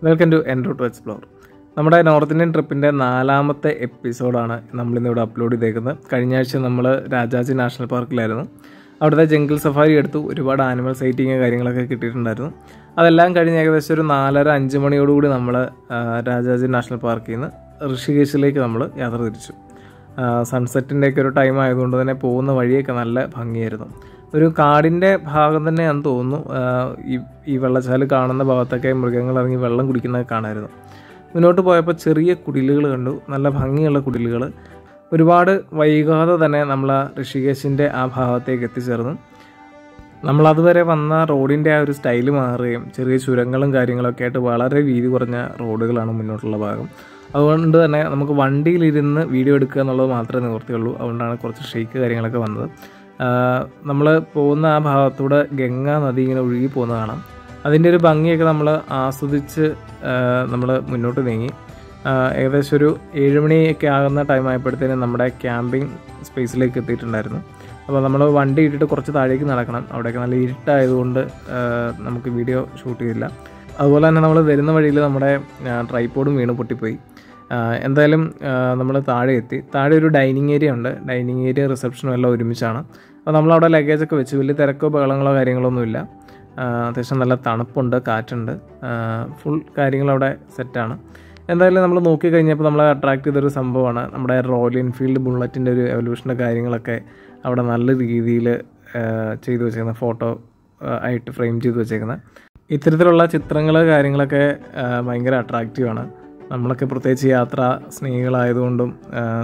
Welcome to en route to explore. നമ്മുടെ north Indian ട്രിപ്പിൻ്റെ 4ാമത്തെ എപ്പിസോഡാണ് നമ്മളിന്നിവിടെ അപ്ലോഡ് ചെയ്തേക്കുന്നത്. കഴിഞ്ഞ ആഴ്ച നമ്മൾ രാജാജി നാഷണൽ പാർക്കിലായിരുന്നു. അവിടുത്തെ ജംഗിൾ സഫാരി എടുത്തു. ഒരുപാട് ആനിമൽ സൈറ്റിങ് കാര്യങ്ങളൊക്കെ കിട്ടിയിട്ടുണ്ടായിരുന്നു. അതെല്ലാം കഴിഞ്ഞ് ഏകദേശം ഒരു 4:30-5 മണിയോടുകൂടി നമ്മൾ രാജാജി നാഷണൽ പാർക്കിൽ നിന്ന് ഋഷികേശിലേക്ക് നമ്മൾ യാത്ര തിരിച്ചു. സൺസെറ്റിൻ്റെയൊക്കെ ഒരു ടൈം ആയതുകൊണ്ട് തന്നെ പോകുന്ന വഴിയൊക്കെ നല്ല ഭംഗിയായിരുന്നു. ഒരു കാടിൻ്റെ ഭാഗം തന്നെയാണെന്ന് തോന്നുന്നു. ഈ വെള്ളച്ചാൽ കാണുന്ന ഭാഗത്തൊക്കെ മൃഗങ്ങൾ ഇറങ്ങി വെള്ളം കുടിക്കുന്നതൊക്കെ കാണാമായിരുന്നു. മുന്നോട്ട് പോയപ്പോൾ ചെറിയ കുടിലുകൾ കണ്ടു, നല്ല ഭംഗിയുള്ള കുടിലുകൾ. ഒരുപാട് വൈകാതെ തന്നെ നമ്മൾ ആ ഋഷികേശിൻ്റെ ആ ഭാഗത്തേക്ക് എത്തിച്ചേർന്നു. നമ്മളതുവരെ വന്ന റോഡിൻ്റെ ആ ഒരു സ്റ്റൈല് മാറുകയും ചെറിയ ചുരങ്ങളും കാര്യങ്ങളൊക്കെ ആയിട്ട് വളരെ വീതി കുറഞ്ഞ റോഡുകളാണ് മുന്നോട്ടുള്ള ഭാഗം. അതുകൊണ്ട് തന്നെ നമുക്ക് വണ്ടിയിലിരുന്ന് വീഡിയോ എടുക്കുക എന്നുള്ളത് മാത്രമേ നിവൃത്തിയുള്ളൂ. അതുകൊണ്ടാണ് കുറച്ച് ഷെയ്ക്ക് കാര്യങ്ങളൊക്കെ വന്നത്. നമ്മൾ പോകുന്ന ആ ഭാഗത്തൂടെ ഗംഗാ നദി ഇങ്ങനെ ഒഴുകി പോകുന്ന കാണാം. അതിൻ്റെ ഒരു ഭംഗിയൊക്കെ നമ്മൾ ആസ്വദിച്ച് നമ്മൾ മുന്നോട്ട് നീങ്ങി. ഏകദേശം ഒരു 7 മണിയൊക്കെ ആകുന്ന ടൈം ആയപ്പോഴത്തേനും നമ്മുടെ ക്യാമ്പിംഗ് സ്പേസിലേക്ക് എത്തിയിട്ടുണ്ടായിരുന്നു. അപ്പോൾ നമ്മൾ വണ്ടി ഇട്ടിട്ട് കുറച്ച് താഴേക്ക് നടക്കണം. അവിടെയൊക്കെ നല്ല ഇരുട്ടായതുകൊണ്ട് നമുക്ക് വീഡിയോ ഷൂട്ട് ചെയ്തില്ല. അതുപോലെ തന്നെ നമ്മൾ വരുന്ന വഴിയിൽ നമ്മുടെ ട്രൈപോഡും വീണ് പൊട്ടിപ്പോയി. എന്തായാലും നമ്മൾ താഴെ എത്തി. താഴെ ഒരു ഡൈനിങ് ഏരിയ ഉണ്ട്. ഡൈനിങ് ഏരിയ റിസപ്ഷനും എല്ലാം ഒരുമിച്ചാണ്. അപ്പോൾ നമ്മളവിടെ ലഗേജൊക്കെ വെച്ച് വലിയ തിരക്കോ ബഹളങ്ങളോ കാര്യങ്ങളൊന്നുമില്ല. അത്യാവശ്യം നല്ല തണുപ്പുണ്ട്, കാറ്റുണ്ട്, ഫുൾ കാര്യങ്ങളവിടെ സെറ്റാണ്. എന്തായാലും നമ്മൾ നോക്കിക്കഴിഞ്ഞപ്പോൾ നമ്മളെ അട്രാക്ട് ചെയ്തൊരു സംഭവമാണ് നമ്മുടെ റോയൽ എൻഫീൽഡ് ബുള്ളറ്റിൻ്റെ ഒരു എവല്യൂഷൻ്റെ കാര്യങ്ങളൊക്കെ അവിടെ നല്ല രീതിയിൽ ചെയ്തു വെച്ചേക്കുന്നത്, ഫോട്ടോ ആയിട്ട് ഫ്രെയിം ചെയ്ത് വെച്ചേക്കുന്നത്. ഇത്തരത്തിലുള്ള ചിത്രങ്ങൾ കാര്യങ്ങളൊക്കെ ഭയങ്കര അട്രാക്റ്റീവാണ്. നമ്മളൊക്കെ പ്രത്യേകിച്ച് യാത്രാ സ്നേഹികളായതുകൊണ്ടും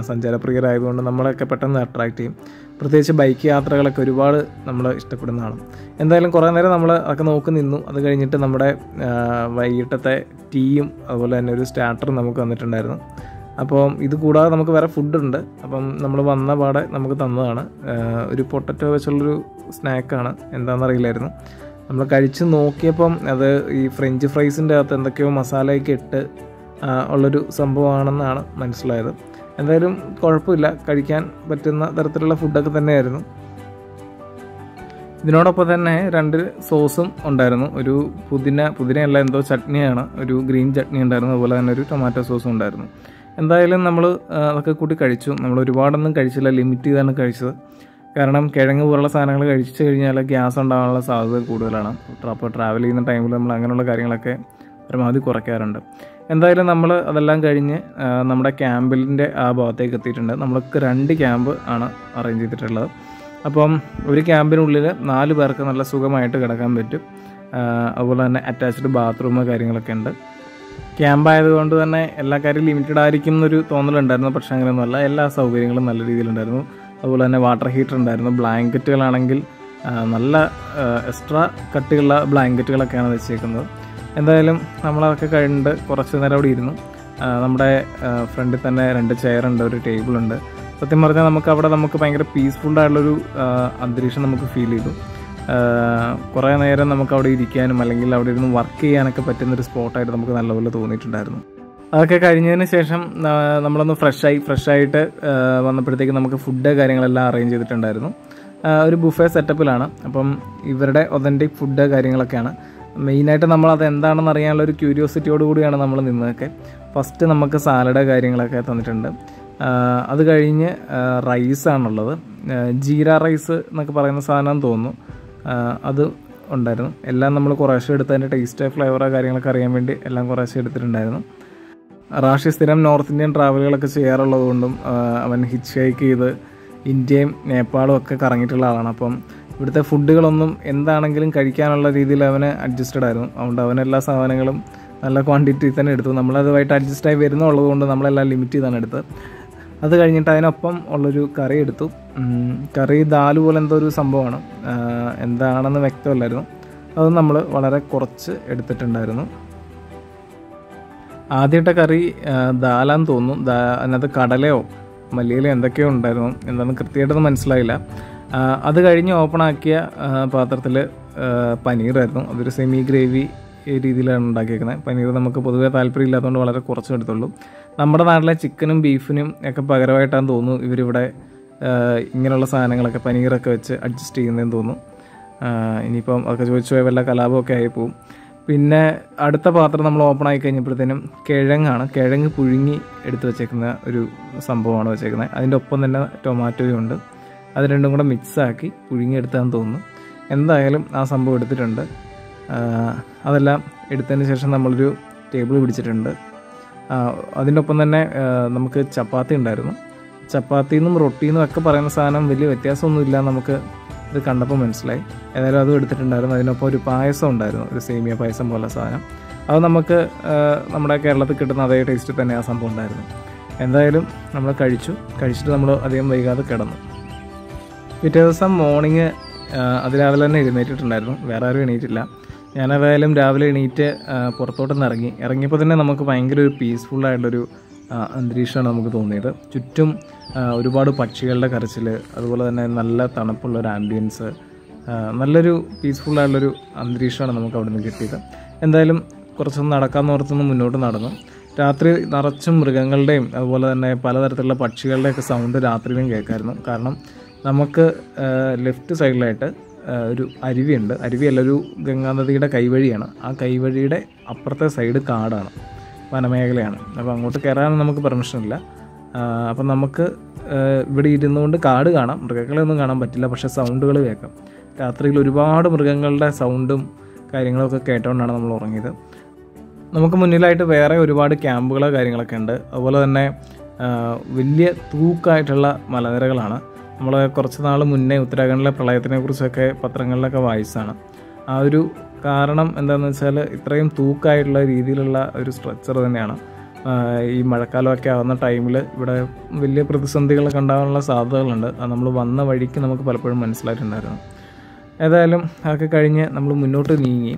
സഞ്ചാരപ്രിയരായതുകൊണ്ടും നമ്മളൊക്കെ പെട്ടെന്ന് അട്രാക്റ്റ് ചെയ്യും. പ്രത്യേകിച്ച് ബൈക്ക് യാത്രകളൊക്കെ ഒരുപാട് നമ്മൾ ഇഷ്ടപ്പെടുന്നതാണ്. എന്തായാലും കുറേ നേരം നമ്മൾ അതൊക്കെ നോക്കി നിന്നു. അത് കഴിഞ്ഞിട്ട് നമ്മുടെ വൈകിട്ടത്തെ ടീയും അതുപോലെ തന്നെ ഒരു സ്റ്റാർട്ടറും നമുക്ക് വന്നിട്ടുണ്ടായിരുന്നു. അപ്പം ഇത് കൂടാതെ നമുക്ക് വേറെ ഫുഡുണ്ട്. അപ്പം നമ്മൾ വന്ന പാടെ നമുക്ക് തന്നതാണ്. ഒരു പൊട്ടറ്റോ വെച്ചുള്ളൊരു സ്നാക്കാണ്, എന്താണെന്നറിയില്ലായിരുന്നു. നമ്മൾ കഴിച്ച് നോക്കിയപ്പം അത് ഈ ഫ്രഞ്ച് ഫ്രൈസിൻ്റെ അകത്ത് എന്തൊക്കെയോ മസാലയൊക്കെ ഇട്ട് ഉള്ളൊരു സംഭവമാണെന്നാണ് മനസ്സിലായത്. എന്തായാലും കുഴപ്പമില്ല, കഴിക്കാൻ പറ്റുന്ന തരത്തിലുള്ള ഫുഡൊക്കെ തന്നെയായിരുന്നു. ഇതിനോടൊപ്പം തന്നെ 2 സോസും ഉണ്ടായിരുന്നു. ഒരു പുതിനയല്ല, എന്തോ ചട്നിയാണ്, ഒരു ഗ്രീൻ ചട്നി ഉണ്ടായിരുന്നു. അതുപോലെ തന്നെ ഒരു ടൊമാറ്റോ സോസും ഉണ്ടായിരുന്നു. എന്തായാലും നമ്മൾ അതൊക്കെ കൂട്ടി കഴിച്ചു. നമ്മൾ ഒരുപാടൊന്നും കഴിച്ചില്ല, ലിമിറ്റ് ചെയ്താണ് കഴിച്ചത്. കാരണം കിഴങ്ങ് പോലുള്ള സാധനങ്ങൾ കഴിച്ചു കഴിഞ്ഞാൽ ഗ്യാസ് ഉണ്ടാകാനുള്ള സാധ്യത കൂടുതലാണ്. അപ്പോൾ ട്രാവൽ ചെയ്യുന്ന ടൈമിൽ നമ്മൾ അങ്ങനെയുള്ള കാര്യങ്ങളൊക്കെ പരമാവധി കുറയ്ക്കാറുണ്ട്. എന്തായാലും നമ്മൾ അതെല്ലാം കഴിഞ്ഞ് നമ്മുടെ ക്യാമ്പിൻ്റെ ആ ഭാഗത്തേക്ക് എത്തിയിട്ടുണ്ട്. നമ്മൾക്ക് 2 ക്യാമ്പ് ആണ് അറേഞ്ച് ചെയ്തിട്ടുള്ളത്. അപ്പം ഒരു ക്യാമ്പിനുള്ളിൽ 4 പേർക്ക് നല്ല സുഖമായിട്ട് കിടക്കാൻ പറ്റും. അതുപോലെ തന്നെ അറ്റാച്ച്ഡ് ബാത്റൂം കാര്യങ്ങളൊക്കെ ഉണ്ട്. ക്യാമ്പായതുകൊണ്ട് തന്നെ എല്ലാ കാര്യവും ലിമിറ്റഡ് ആയിരിക്കും എന്നൊരു തോന്നലുണ്ടായിരുന്നു. പക്ഷേ അങ്ങനെയൊന്നുമല്ല, എല്ലാ സൗകര്യങ്ങളും നല്ല രീതിയിലുണ്ടായിരുന്നു. അതുപോലെ തന്നെ വാട്ടർ ഹീറ്റർ ഉണ്ടായിരുന്നു. ബ്ലാങ്കറ്റുകളാണെങ്കിൽ നല്ല എക്സ്ട്രാ കട്ടിയുള്ള ബ്ലാങ്കറ്റുകളൊക്കെയാണ് വെച്ചേക്കുന്നത്. എന്തായാലും നമ്മളതൊക്കെ കഴിഞ്ഞിട്ട് കുറച്ച് നേരം അവിടെ ഇരുന്നു. നമ്മുടെ ഫ്രണ്ടിൽ തന്നെ 2 ചെയറുണ്ട്, ഒരു ടേബിളുണ്ട്. സത്യം പറഞ്ഞാൽ നമുക്ക് ഭയങ്കര പീസ്ഫുള്ളായിട്ടുള്ളൊരു അന്തരീക്ഷം നമുക്ക് ഫീൽ ചെയ്തു. കുറേ നേരം നമുക്ക് അവിടെ ഇരിക്കാനും അല്ലെങ്കിൽ അവിടെ ഇരുന്ന് വർക്ക് ചെയ്യാനൊക്കെ പറ്റുന്നൊരു സ്പോട്ടായിട്ട് നമുക്ക് നല്ലപോലെ തോന്നിയിട്ടുണ്ടായിരുന്നു. അതൊക്കെ കഴിഞ്ഞതിന് ശേഷം നമ്മളൊന്ന് ഫ്രഷായിട്ട് വന്നപ്പോഴത്തേക്ക് നമുക്ക് ഫുഡ് കാര്യങ്ങളെല്ലാം അറേഞ്ച് ചെയ്തിട്ടുണ്ടായിരുന്നു. ഒരു ബുഫേ സെറ്റപ്പിലാണ്. അപ്പം ഇവരുടെ ഒതൻറ്റിക് ഫുഡ് കാര്യങ്ങളൊക്കെയാണ്. മെയിനായിട്ട് നമ്മളത് എന്താണെന്ന് അറിയാനുള്ള ഒരു ക്യൂരിയോസിറ്റിയോട് കൂടിയാണ് നമ്മൾ നിന്നതൊക്കെ. ഫസ്റ്റ് നമുക്ക് സാലഡ് കാര്യങ്ങളൊക്കെ തന്നിട്ടുണ്ട്. അത് കഴിഞ്ഞ് റൈസാണുള്ളത്. ജീര റൈസ് എന്നൊക്കെ പറയുന്ന സാധനം തോന്നുന്നു, അത് ഉണ്ടായിരുന്നു. എല്ലാം നമ്മൾ കുറേശ്ശെ എടുത്ത് അതിൻ്റെ ടേസ്റ്റ് ഫ്ലേവറോ കാര്യങ്ങളൊക്കെ അറിയാൻ വേണ്ടി എല്ലാം കുറേശ്ശെ എടുത്തിട്ടുണ്ടായിരുന്നു. റാഷി സ്ഥിരം നോർത്ത് ഇന്ത്യൻ ട്രാവലുകളൊക്കെ ചെയ്യാറുള്ളത് കൊണ്ടും അവൻ ഹിച്ച് ഹൈക്ക് ചെയ്ത് ഇന്ത്യയും നേപ്പാളും ഒക്കെ കറങ്ങിയിട്ടുള്ള ആളാണ്. അപ്പം ഇവിടുത്തെ ഫുഡുകളൊന്നും എന്താണെങ്കിലും കഴിക്കാനുള്ള രീതിയിൽ അവന് അഡ്ജസ്റ്റഡ് ആയിരുന്നു. അതുകൊണ്ട് അവനെല്ലാ സാധനങ്ങളും നല്ല ക്വാണ്ടിറ്റി തന്നെ എടുത്തു. നമ്മളതുമായിട്ട് അഡ്ജസ്റ്റായി വരുന്നുള്ളത് കൊണ്ട് നമ്മളെല്ലാം ലിമിറ്റ് ചെയ്താണ് എടുത്തത്. അത് കഴിഞ്ഞിട്ട് അതിനൊപ്പം ഉള്ളൊരു കറി എടുത്തു. കറി ദാൽ പോലെ എന്തോ ഒരു സംഭവമാണ്, എന്താണെന്ന് വ്യക്തമല്ലായിരുന്നു. അത് നമ്മൾ വളരെ കുറച്ച് എടുത്തിട്ടുണ്ടായിരുന്നു. ആദ്യത്തെ കറി ദാലാന്ന് തോന്നുന്നു. അതിനകത്ത് കടലയോ മല്ലിയിലോ എന്തൊക്കെയോ ഉണ്ടായിരുന്നു, എന്താണെന്ന് കൃത്യമായിട്ടൊന്നും മനസ്സിലായില്ല. അത് കഴിഞ്ഞ് ഓപ്പണാക്കിയ പാത്രത്തിൽ പനീറായിരുന്നു. അതൊരു സെമി ഗ്രേവി രീതിയിലാണ് ഉണ്ടാക്കിയേക്കുന്നത്. പനീർ നമുക്ക് പൊതുവേ താല്പര്യമില്ലാത്തതുകൊണ്ട് വളരെ കുറച്ച് എടുത്തുള്ളൂ. നമ്മുടെ നാട്ടിലെ ചിക്കനും ബീഫിനും ഒക്കെ പകരമായിട്ടാണെന്ന് തോന്നുന്നു ഇവരിവിടെ ഇങ്ങനെയുള്ള സാധനങ്ങളൊക്കെ പനീറൊക്കെ വെച്ച് അഡ്ജസ്റ്റ് ചെയ്യുന്നതെന്ന് തോന്നുന്നു. ഇനിയിപ്പം അതൊക്കെ ചോദിച്ചു പോയ വല്ല കലാപമൊക്കെ ആയി പോവും. പിന്നെ അടുത്ത പാത്രം നമ്മൾ ഓപ്പൺ ആയി കഴിഞ്ഞപ്പോഴത്തേനും കിഴങ്ങ് പുഴുങ്ങി എടുത്ത് വെച്ചേക്കുന്ന ഒരു സംഭവമാണ് വെച്ചേക്കുന്നത്. അതിൻ്റെ ഒപ്പം തന്നെ ടൊമാറ്റോയും ഉണ്ട്. അത് രണ്ടും കൂടെ മിക്സാക്കി പുഴുങ്ങിയെടുത്താന്ന് തോന്നുന്നു. എന്തായാലും ആ സംഭവം എടുത്തിട്ടുണ്ട്. അതെല്ലാം എടുത്തതിന് ശേഷം നമ്മളൊരു ടേബിൾ പിടിച്ചിട്ടുണ്ട്. അതിൻ്റെ ഒപ്പം തന്നെ നമുക്ക് ചപ്പാത്തി ഉണ്ടായിരുന്നു. ചപ്പാത്തിന്നും റൊട്ടിന്നും ഒക്കെ പറയുന്ന സാധനം വലിയ വ്യത്യാസമൊന്നുമില്ല, നമുക്ക് ഇത് കണ്ടപ്പോൾ മനസ്സിലായി. ഏതായാലും അതും എടുത്തിട്ടുണ്ടായിരുന്നു. അതിനൊപ്പം ഒരു പായസം ഉണ്ടായിരുന്നു, ഒരു സേമിയ പായസം പോലെ സാധനം. അത് നമുക്ക് നമ്മുടെ കേരളത്തിൽ കിട്ടുന്ന അതേ ടേസ്റ്റ് തന്നെ ആ സംഭവം ഉണ്ടായിരുന്നു. എന്തായാലും നമ്മൾ കഴിച്ചിട്ട് നമ്മൾ അധികം വൈകാതെ കിടന്നു. പിറ്റേ ദിവസം മോർണിംഗ് അതിരാവിലെ തന്നെ എഴുന്നേറ്റിട്ടുണ്ടായിരുന്നു. വേറെ ആരും എണീറ്റില്ല. ഞാനതായാലും രാവിലെ എണീറ്റ് പുറത്തോട്ടൊന്ന് ഇറങ്ങിയപ്പോൾ തന്നെ നമുക്ക് ഭയങ്കര ഒരു പീസ്ഫുള്ളായിട്ടുള്ളൊരു അന്തരീക്ഷമാണ് നമുക്ക് തോന്നിയത്. ചുറ്റും ഒരുപാട് പക്ഷികളുടെ കരച്ചിൽ, അതുപോലെ തന്നെ നല്ല തണുപ്പുള്ളൊരു ആംബിയൻസ്, നല്ലൊരു പീസ്ഫുള്ളായിട്ടുള്ളൊരു അന്തരീക്ഷമാണ് നമുക്ക് അവിടെ നിന്ന് കിട്ടിയത്. എന്തായാലും കുറച്ചൊന്ന് നടക്കാമെന്ന് ഓർത്തൊന്ന് മുന്നോട്ട് നടന്നു. രാത്രി നിറച്ചും മൃഗങ്ങളുടെയും അതുപോലെ തന്നെ പലതരത്തിലുള്ള പക്ഷികളുടെയൊക്കെ സൗണ്ട് രാത്രിയിലും കേൾക്കാമായിരുന്നു. കാരണം നമുക്ക് ലെഫ്റ്റ് സൈഡിലായിട്ട് ഒരു അരുവിയുണ്ട്. അരുവിയല്ല, ഒരു ഗംഗാനദിയുടെ കൈവഴിയാണ്. ആ കൈവഴിയുടെ അപ്പുറത്തെ സൈഡ് കാടാണ്, വനമേഖലയാണ്. അപ്പോൾ അങ്ങോട്ട് കയറാനും നമുക്ക് പെർമിഷൻ ഇല്ല. അപ്പം നമുക്ക് ഇവിടെ ഇരുന്നുകൊണ്ട് കാട് കാണാം, മൃഗങ്ങളെയൊന്നും കാണാൻ പറ്റില്ല, പക്ഷേ സൗണ്ടുകൾ കേൾക്കാം. രാത്രിയിൽ ഒരുപാട് മൃഗങ്ങളുടെ സൗണ്ടും കാര്യങ്ങളൊക്കെ കേട്ടുകൊണ്ടാണ് നമ്മൾ ഉറങ്ങിയത്. നമുക്ക് മുന്നിലായിട്ട് വേറെ ഒരുപാട് ക്യാമ്പുകളോ കാര്യങ്ങളൊക്കെ ഉണ്ട്. അതുപോലെ തന്നെ വലിയ തൂക്കായിട്ടുള്ള മലനിരകളാണ്. നമ്മൾ കുറച്ച് നാൾ മുന്നേ ഉത്തരാഖണ്ഡിലെ പ്രളയത്തിനെ കുറിച്ചൊക്കെ പത്രങ്ങളിലൊക്കെ വായിച്ചാണ്. ആ ഒരു കാരണം എന്താണെന്ന് വെച്ചാൽ ഇത്രയും തൂക്കായിട്ടുള്ള രീതിയിലുള്ള ഒരു സ്ട്രക്ചർ തന്നെയാണ്. ഈ മഴക്കാലമൊക്കെ ആവുന്ന ടൈമിൽ ഇവിടെ വലിയ പ്രതിസന്ധികളൊക്കെ ഉണ്ടാകാനുള്ള സാധ്യതകളുണ്ട്. അത് നമ്മൾ വന്ന വഴിക്ക് നമുക്ക് പലപ്പോഴും മനസ്സിലായിട്ടുണ്ടായിരുന്നു. ഏതായാലും അതൊക്കെ കഴിഞ്ഞ് നമ്മൾ മുന്നോട്ട് നീങ്ങി.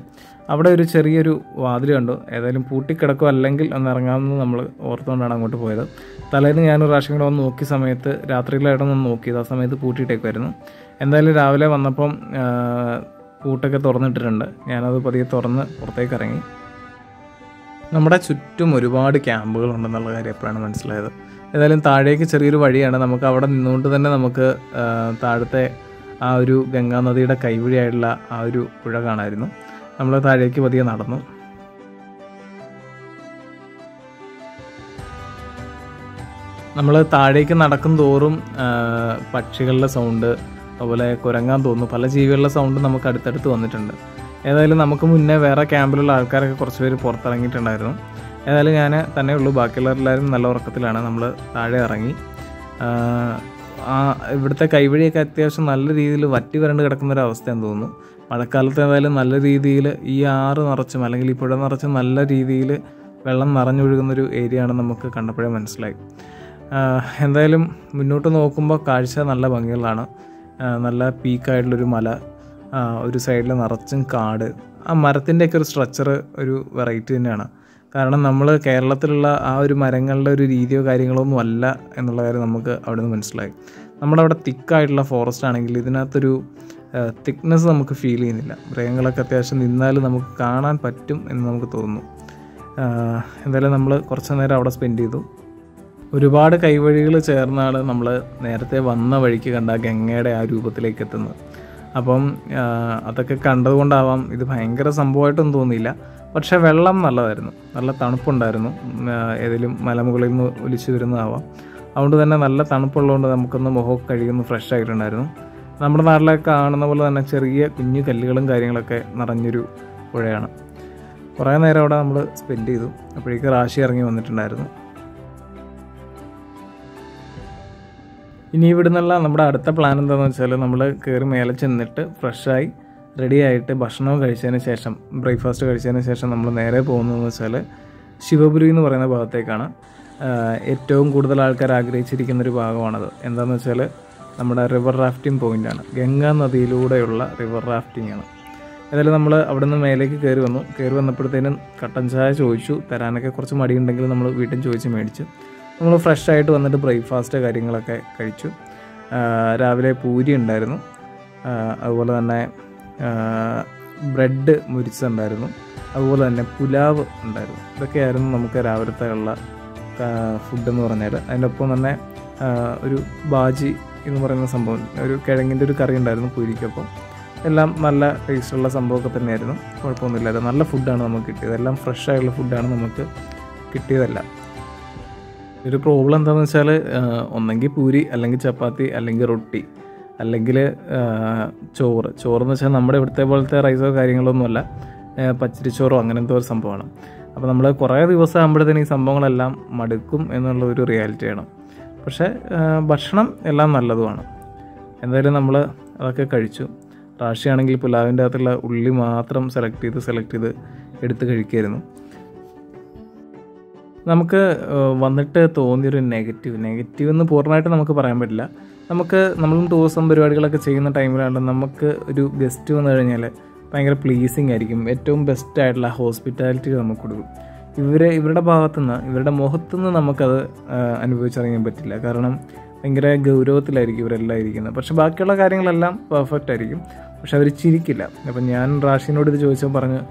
അവിടെ ഒരു ചെറിയൊരു വാതിൽ കണ്ടു. ഏതായാലും പൂട്ടിക്കിടക്കും, അല്ലെങ്കിൽ ഒന്ന് ഇറങ്ങാമെന്ന് നമ്മൾ ഓർത്തുകൊണ്ടാണ് അങ്ങോട്ട് പോയത്. തലേന്ന് ഞാനൊരു പ്രാവശ്യം കൂടെ വന്ന് നോക്കിയ സമയത്ത് രാത്രിയിലായിട്ടൊന്ന് നോക്കിയത്, ആ സമയത്ത് പൂട്ടിയിട്ടേക്കുമായിരുന്നു. എന്തായാലും രാവിലെ വന്നപ്പം പൂട്ടൊക്കെ തുറന്നിട്ടിട്ടുണ്ട്. ഞാനത് പതിയെ തുറന്ന് പുറത്തേക്ക് ഇറങ്ങി. നമ്മുടെ ചുറ്റും ഒരുപാട് ക്യാമ്പുകളുണ്ടെന്നുള്ള കാര്യം എപ്പോഴാണ് മനസ്സിലായത്. ഏതായാലും താഴേക്ക് ചെറിയൊരു വഴിയാണ്. നമുക്ക് അവിടെ നിന്നുകൊണ്ട് തന്നെ നമുക്ക് താഴത്തെ ആ ഒരു ഗംഗാനദിയുടെ കൈവഴിയായിട്ടുള്ള ആ ഒരു പുഴ കാണാമായിരുന്നു. നമ്മൾ താഴേക്ക് പതിയെ നടന്നു. നമ്മൾ താഴേക്ക് നടക്കും തോറും പക്ഷികളുടെ സൗണ്ട്, അതുപോലെ കുരങ്ങാൻ തോന്നുന്നു, പല ജീവികളുടെ സൗണ്ട് നമുക്ക് അടുത്തടുത്ത് വന്നിട്ടുണ്ട്. ഏതായാലും നമുക്ക് മുന്നേ വേറെ ക്യാമ്പിലുള്ള ആൾക്കാരൊക്കെ കുറച്ച് പേര് പുറത്തിറങ്ങിയിട്ടുണ്ടായിരുന്നു. ഏതായാലും ഞാൻ തന്നെ ഉള്ളൂ, ബാക്കിയുള്ളവരെല്ലാവരും നല്ല ഉറക്കത്തിലാണ്. നമ്മൾ താഴെ ഇറങ്ങി. ഇവിടുത്തെ കൈവഴിയൊക്കെ അത്യാവശ്യം നല്ല രീതിയിൽ വറ്റി വരണ്ട് കിടക്കുന്നൊരവസ്ഥയെന്ന് തോന്നുന്നു. മഴക്കാലത്ത് ഏതായാലും നല്ല രീതിയിൽ ഈ ആറ് നിറച്ചും അല്ലെങ്കിൽ ഈ പുഴ നിറച്ചും നല്ല രീതിയിൽ വെള്ളം നിറഞ്ഞൊഴുകുന്നൊരു ഏരിയ ആണ് നമുക്ക് കണ്ടപ്പോഴേ മനസ്സിലായി. എന്തായാലും മുന്നോട്ട് നോക്കുമ്പോൾ കാഴ്ച നല്ല ഭംഗികളാണ്. നല്ല പീക്കായിട്ടുള്ളൊരു മല, ഒരു സൈഡിൽ നിറച്ചും കാട്. ആ മരത്തിൻ്റെയൊക്കെ ഒരു സ്ട്രക്ചർ ഒരു വെറൈറ്റി തന്നെയാണ്. കാരണം നമ്മൾ കേരളത്തിലുള്ള ആ ഒരു മരങ്ങളുടെ ഒരു രീതിയോ കാര്യങ്ങളോ ഒന്നും അല്ല എന്നുള്ള കാര്യം നമുക്ക് അവിടെ നിന്ന് മനസ്സിലായി. നമ്മുടെ അവിടെ തിക്കായിട്ടുള്ള ഫോറസ്റ്റ് ആണെങ്കിൽ ഇതിനകത്തൊരു തിക്നെസ് നമുക്ക് ഫീൽ ചെയ്യുന്നില്ല. മൃഗങ്ങളൊക്കെ അത്യാവശ്യം നിന്നാലും നമുക്ക് കാണാൻ പറ്റും എന്ന് നമുക്ക് തോന്നുന്നു. എന്തായാലും നമ്മൾ കുറച്ച് നേരം അവിടെ സ്പെൻഡ് ചെയ്തു. ഒരുപാട് കൈവഴികൾ ചേർന്നാണ് നമ്മൾ നേരത്തെ വന്ന വഴിക്ക് കണ്ട ഗംഗയുടെ ആ രൂപത്തിലേക്ക് എത്തുന്നത്. അപ്പം അതൊക്കെ കണ്ടതുകൊണ്ടാവാം ഇത് ഭയങ്കര സംഭവമായിട്ടൊന്നും തോന്നിയില്ല. പക്ഷേ വെള്ളം നല്ലതായിരുന്നു, നല്ല തണുപ്പുണ്ടായിരുന്നു. ഏതെങ്കിലും മലമുകളിൽ നിന്ന് ഒലിച്ചു വരുന്നതാവാം. അതുകൊണ്ട് തന്നെ നല്ല തണുപ്പുള്ളതുകൊണ്ട് നമുക്കൊന്ന് മുഖമൊക്കെ കഴുകുന്നു, ഫ്രഷ് ആയിട്ടുണ്ടായിരുന്നു. നമ്മുടെ നാട്ടിലൊക്കെ കാണുന്ന പോലെ തന്നെ ചെറിയ കുഞ്ഞു കല്ലുകളും കാര്യങ്ങളൊക്കെ നിറഞ്ഞൊരു പുഴയാണ്. കുറേ നേരം അവിടെ നമ്മൾ സ്പെൻഡ് ചെയ്തു. അപ്പോഴേക്ക് റാശി ഇറങ്ങി വന്നിട്ടുണ്ടായിരുന്നു. ഇനി ഇവിടെ നിന്നുള്ള നമ്മുടെ അടുത്ത പ്ലാൻ എന്താണെന്ന് വെച്ചാൽ നമ്മൾ കയറി മേലെ ചെന്നിട്ട് ഫ്രഷായി റെഡിയായിട്ട് ഭക്ഷണവും കഴിച്ചതിന് ശേഷം, ബ്രേക്ക്ഫാസ്റ്റ് കഴിച്ചതിന് ശേഷം നമ്മൾ നേരെ പോകുന്നതെന്ന് വെച്ചാൽ ശിവപുരി എന്ന് പറയുന്ന ഭാഗത്തേക്കാണ്. ഏറ്റവും കൂടുതൽ ആൾക്കാർ ആഗ്രഹിച്ചിരിക്കുന്നൊരു ഭാഗമാണത്. എന്താണെന്ന് വെച്ചാൽ നമ്മുടെ റിവർ റാഫ്റ്റിംഗ് പോയിൻ്റാണ്. ഗംഗാ നദിയിലൂടെയുള്ള റിവർ റാഫ്റ്റിംഗ് ആണ്. ഏതായാലും നമ്മൾ അവിടെ നിന്ന് മേലേക്ക് കയറി വന്നപ്പോഴത്തേനും കട്ടൻ ചായ ചോദിച്ചു. തരാനൊക്കെ കുറച്ച് മടിയുണ്ടെങ്കിൽ നമ്മൾ വീട്ടിൽ ചോദിച്ച് മേടിച്ചു. നമ്മൾ ഫ്രഷായിട്ട് വന്നിട്ട് ബ്രേക്ക്ഫാസ്റ്റ് കാര്യങ്ങളൊക്കെ കഴിച്ചു. രാവിലെ പൂരി ഉണ്ടായിരുന്നു, അതുപോലെ തന്നെ ബ്രെഡ് മുരിച്ചുണ്ടായിരുന്നു, അതുപോലെ തന്നെ പുലാവ് ഉണ്ടായിരുന്നു. ഇതൊക്കെയായിരുന്നു നമുക്ക് രാവിലത്തെ ഉള്ള ഫുഡെന്ന് പറഞ്ഞാൽ. അതിൻ്റെ ഒപ്പം തന്നെ ഒരു ബാജി എന്ന് പറയുന്ന സംഭവം, ഒരു കിഴങ്ങിൻ്റെ ഒരു കറി ഉണ്ടായിരുന്നു പൂരിക്കൊപ്പം. എല്ലാം നല്ല ടേസ്റ്റുള്ള സംഭവമൊക്കെ തന്നെയായിരുന്നു, കുഴപ്പമൊന്നുമില്ലായിരുന്നു. നല്ല ഫുഡാണ് നമുക്ക് കിട്ടിയത്, എല്ലാം ഫ്രഷ് ആയിട്ടുള്ള ഫുഡാണ് നമുക്ക് കിട്ടിയതല്ല. ഒരു പ്രോബ്ലം എന്താണെന്ന് വെച്ചാൽ ഒന്നെങ്കിൽ പൂരി, അല്ലെങ്കിൽ ചപ്പാത്തി, അല്ലെങ്കിൽ റൊട്ടി, അല്ലെങ്കിൽ ചോറെന്ന് വെച്ചാൽ നമ്മുടെ ഇവിടുത്തെ പോലത്തെ റൈസോ കാര്യങ്ങളൊന്നുമല്ല, പച്ചരിച്ചോറോ അങ്ങനെ എന്തോ ഒരു സംഭവമാണ്. അപ്പോൾ നമ്മൾ കുറേ ദിവസം ആകുമ്പോഴത്തേന് ഈ സംഭവങ്ങളെല്ലാം മടുക്കും എന്നുള്ള ഒരു റിയാലിറ്റിയാണ്. പക്ഷേ ഭക്ഷണം എല്ലാം നല്ലതുമാണ്. എന്തായാലും നമ്മൾ അതൊക്കെ കഴിച്ചു. റാഷിയാണെങ്കിൽ പുലാവിൻ്റെ അകത്തുള്ള ഉള്ളി മാത്രം സെലക്ട് ചെയ്ത് എടുത്ത് കഴിക്കുമായിരുന്നു. നമുക്ക് വന്നിട്ട് തോന്നിയൊരു നെഗറ്റീവ് എന്ന് പൂർണ്ണമായിട്ട് നമുക്ക് പറയാൻ പറ്റില്ല. നമ്മളും ടൂറിസം പരിപാടികളൊക്കെ ചെയ്യുന്ന ടൈമിലാണ് നമുക്ക് ഒരു ഗസ്റ്റ് വന്നു കഴിഞ്ഞാൽ ഭയങ്കര പ്ലീസിങ് ആയിരിക്കും. ഏറ്റവും ബെസ്റ്റായിട്ടുള്ള ഹോസ്പിറ്റാലിറ്റി നമുക്ക് കൊടുക്കും. ഇവരുടെ ഭാഗത്തുനിന്ന്, ഇവരുടെ മുഖത്തുനിന്ന് നമുക്കത് അനുഭവിച്ചറിയാൻ പറ്റില്ല. കാരണം ഭയങ്കര ഗൗരവത്തിലായിരിക്കും ഇവരെല്ലാം ഇരിക്കുന്നത്. പക്ഷെ ബാക്കിയുള്ള കാര്യങ്ങളെല്ലാം പെർഫെക്റ്റ് ആയിരിക്കും. പക്ഷെ അവർ ചിരിക്കില്ല. അപ്പം ഞാൻ റാഷിനോട് ഇത് ചോദിച്ചപ്പോൾ പറഞ്ഞു,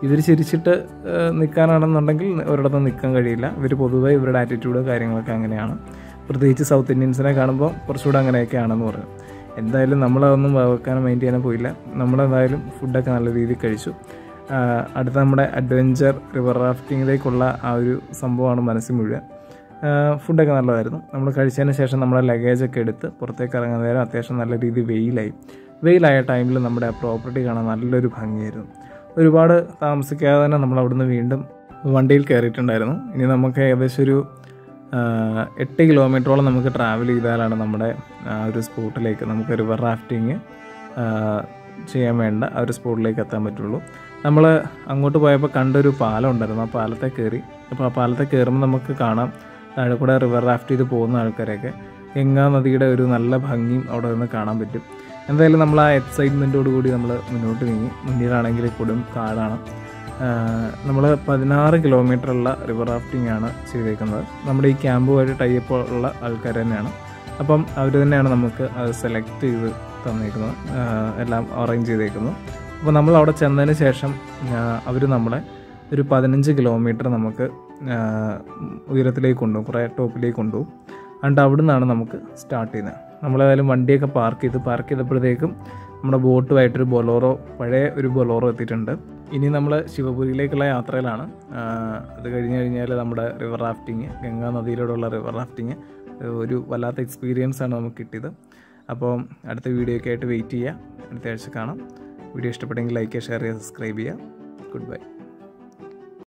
ഇവർ ചിരിച്ചിട്ട് നിൽക്കാനാണെന്നുണ്ടെങ്കിൽ ഒരിടത്തും നിൽക്കാൻ കഴിയില്ല. ഇവർ പൊതുവേ ഇവരുടെ ആറ്റിറ്റ്യൂഡ് കാര്യങ്ങളൊക്കെ അങ്ങനെയാണ്. പ്രത്യേകിച്ച് സൗത്ത് ഇന്ത്യൻസിനെ കാണുമ്പോൾ കുറച്ചുകൂടെ അങ്ങനെയൊക്കെ ആണെന്ന് പറഞ്ഞു. എന്തായാലും നമ്മളതൊന്നും വെക്കാനും മൈൻഡ് ചെയ്യാനും പോയില്ല. നമ്മളെന്തായാലും ഫുഡൊക്കെ നല്ല രീതിയിൽ കഴിച്ചു. അടുത്ത നമ്മുടെ അഡ്വഞ്ചർ റിവർ റാഫ്റ്റിങ്ങിലേക്കുള്ള ആ ഒരു സംഭവമാണ് മനസ്സിൽ മുഴുവൻ. ഫുഡൊക്കെ നല്ലതായിരുന്നു. നമ്മൾ കഴിച്ചതിന് ശേഷം നമ്മുടെ ലഗേജൊക്കെ എടുത്ത് പുറത്തേക്ക് ഇറങ്ങുന്ന നേരം അത്യാവശ്യം നല്ല രീതിയിൽ വെയിലായ ടൈമിൽ നമ്മുടെ ആ പ്രോപ്പർട്ടി കാണാൻ നല്ലൊരു ഭംഗിയായിരുന്നു. ഒരുപാട് താമസിക്കാതെ തന്നെ നമ്മൾ അവിടുന്ന് വീണ്ടും വണ്ടിയിൽ കയറിയിട്ടുണ്ടായിരുന്നു. ഇനി നമുക്ക് ഏകദേശം ഒരു 8 കിലോമീറ്ററോളം നമുക്ക് ട്രാവൽ ചെയ്താലാണ് നമ്മുടെ ഒരു സ്പോട്ടിലേക്ക്, നമുക്ക് റിവർ റാഫ്റ്റിങ് ചെയ്യാൻ വേണ്ട ആ ഒരു സ്പോട്ടിലേക്ക് എത്താൻ പറ്റുള്ളൂ. നമ്മൾ അങ്ങോട്ട് പോയപ്പോൾ കണ്ടൊരു പാലം ഉണ്ടായിരുന്നു. ആ പാലത്തെ കയറി. അപ്പോൾ ആ പാലത്തെ കയറുമ്പോൾ നമുക്ക് കാണാം താഴെ കൂടെ റിവർ റാഫ്റ്റ് ചെയ്ത് പോകുന്ന ആൾക്കാരെയൊക്കെ. ഗംഗാ നദിയുടെ ഒരു നല്ല ഭംഗിയും അവിടെ നിന്ന് കാണാൻ പറ്റും. എന്തായാലും നമ്മൾ ആ എക്സൈറ്റ്മെൻറ്റോടുകൂടി നമ്മൾ മുന്നോട്ട് നീങ്ങി. മുന്നിലാണെങ്കിൽ കൊടും കാടാണ്. നമ്മൾ 16 കിലോമീറ്ററുള്ള റിവർ റാഫ്റ്റിംഗ് ആണ് ചെയ്തേക്കുന്നത്. നമ്മുടെ ഈ ക്യാമ്പുമായിട്ട് ടൈപ്പ് ഉള്ള ആൾക്കാർ തന്നെയാണ്. അപ്പം അവർ തന്നെയാണ് നമുക്ക് അത് സെലക്ട് ചെയ്ത് തന്നേക്കുന്നത്, എല്ലാം അറേഞ്ച് ചെയ്തേക്കുന്നു. അപ്പോൾ നമ്മൾ അവിടെ ചെന്നതിന് ശേഷം അവർ നമ്മളെ ഒരു 15 കിലോമീറ്റർ നമുക്ക് ഉയരത്തിലേക്ക് കൊണ്ടുപോകും, കുറേ ടോപ്പിലേക്ക് കൊണ്ടുപോകും. അതുകൊണ്ട് അവിടെ നിന്നാണ് നമുക്ക് സ്റ്റാർട്ട് ചെയ്യുന്നത്. നമ്മളേതായാലും വണ്ടിയൊക്കെ പാർക്ക് ചെയ്തപ്പോഴത്തേക്കും നമ്മുടെ ബോട്ടുമായിട്ടൊരു പഴയ ഒരു ബൊലോറോ എത്തിയിട്ടുണ്ട്. ഇനി നമ്മൾ ശിവപുരിയിലേക്കുള്ള യാത്രയിലാണ്. അത് കഴിഞ്ഞാൽ നമ്മുടെ റിവർ റാഫ്റ്റിങ്, ഗംഗാ നദിയിലൂടെയുള്ള റിവർ റാഫ്റ്റിങ് ഒരു വല്ലാത്ത എക്സ്പീരിയൻസ് ആണ് നമുക്ക് കിട്ടിയത്. അപ്പോൾ അടുത്ത വീഡിയോയ്ക്ക് ആയിട്ട് വെയിറ്റ് ചെയ്യുക. അടുത്ത ആഴ്ച കാണാം. വീഡിയോ ഇഷ്ടപ്പെട്ടെങ്കിൽ ലൈക്ക് ചെയ്യുക, ഷെയർ ചെയ്യുക, സബ്സ്ക്രൈബ് ചെയ്യുക. Good bye.